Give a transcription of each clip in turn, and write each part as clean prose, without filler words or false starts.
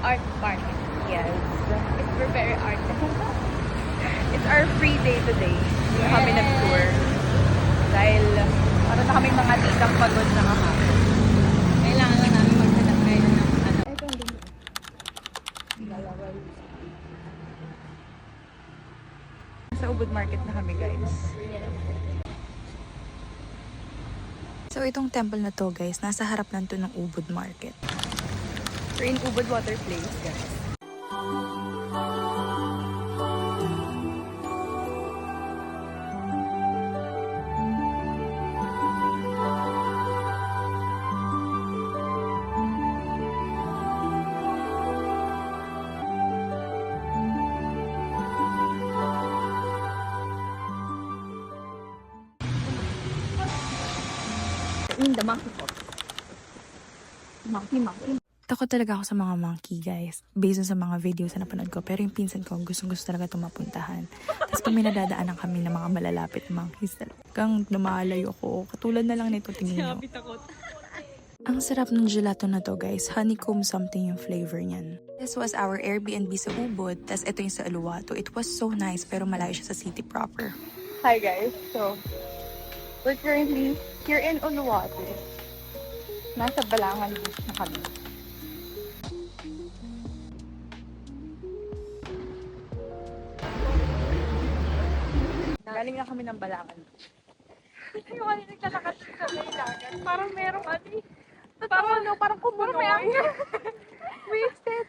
art market. Yes. We're very art. It's our free day today. Hindi kami nag-tour. Dahil para na kaming mga titang pagod na kahapon. Kailangan lang namin maghanap ngayon ng ano. Sa Ubud Market na kami, guys. So, itong temple na to, guys, nasa harap lang to ng Ubud Market. We're in Ubud Water Place, guys. The monkey po. Monkey. Takot talaga ako sa mga monkey, guys. Based on sa mga videos na napanood ko. Pero yung pinsan ko, gustong-gusto talaga itong mapuntahan. Tapos pag may nadadaanan kami ng mga malalapit monkeys, talagang lumalayo ko. Katulad na lang nito, tingin nyo. Takot. Ang sarap ng gelato na to, guys. Honeycomb something yung flavor niyan. This was our Airbnb sa Ubud. Tapos ito yung sa Uluwatu. It was so nice, pero malayo siya sa city proper. Hi guys. So, we're currently here in Uluwatu. Nasa Balangan Beach na kami. Galing na kami ng Balangan Beach. Yung ano naglalakad sa may dagat. Parang merong ano. Parang kumunoy. Wasted.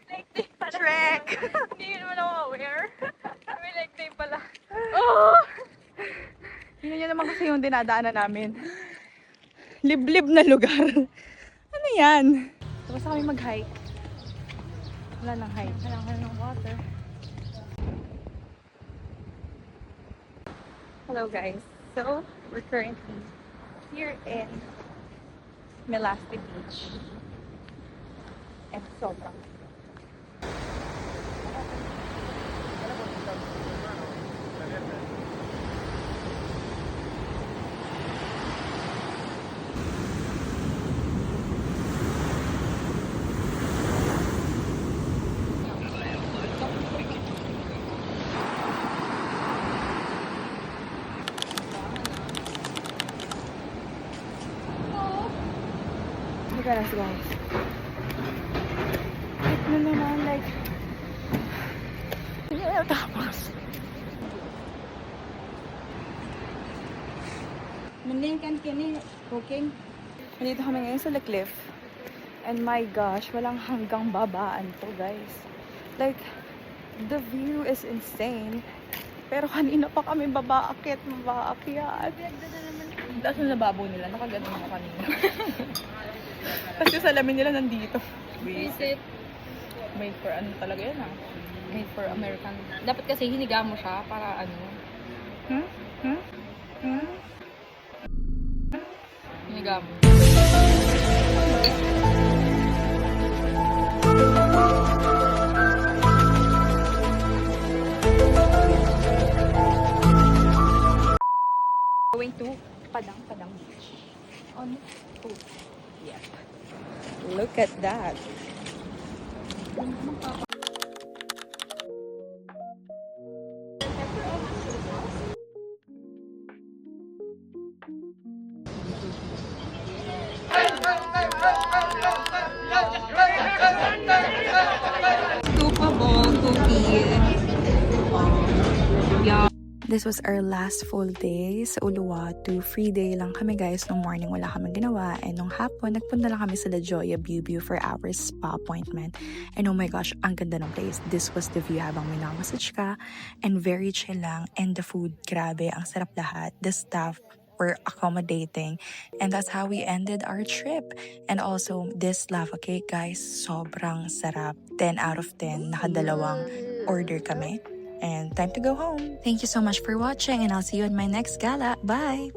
Like day pala. Trek! Hindi naman ako aware. May like day pala. Oh! Yun nyo naman kasi yung dinadaanan namin. Liblib na lugar. Ano yan? Tapos kami mag-hike. Wala nang hike. Kailangan ng water. Hello guys. So, we're currently here in Melasti Beach. And sobrang. Look at us guys. No, like... Tapos. Mending kini cooking. Nandito kami ngayon sa La Cliff. And my gosh, walang hanggang babaan to guys. Like, the view is insane. Pero kanina pa kami babaakyat. Tapos yung lababo nila, nakaganon ako kanina. Tapos yung salamin nila nandito. Visit. Made for ano talaga yan ah. Made for American. Dapat kasi hiniga mo siya para ano. Hiniga mo. Going to Padang Beach. On foot. Yep. Look at that. Stupa ball cookie. This was our last full day sa Uluwatu. Free day lang kami guys. Nung morning wala kami ginawa. And nung hapon, nagpunta lang kami sa La Jolla View for our spa appointment. And oh my gosh, ang ganda ng place. This was the view habang may namassage ka. And very chill lang. And the food, grabe, ang sarap lahat. The staff were accommodating. And that's how we ended our trip. And also, this lava cake guys, sobrang sarap. 10 out of 10. Nakadalawang order kami. And time to go home. Thank you so much for watching and I'll see you in my next gala. Bye!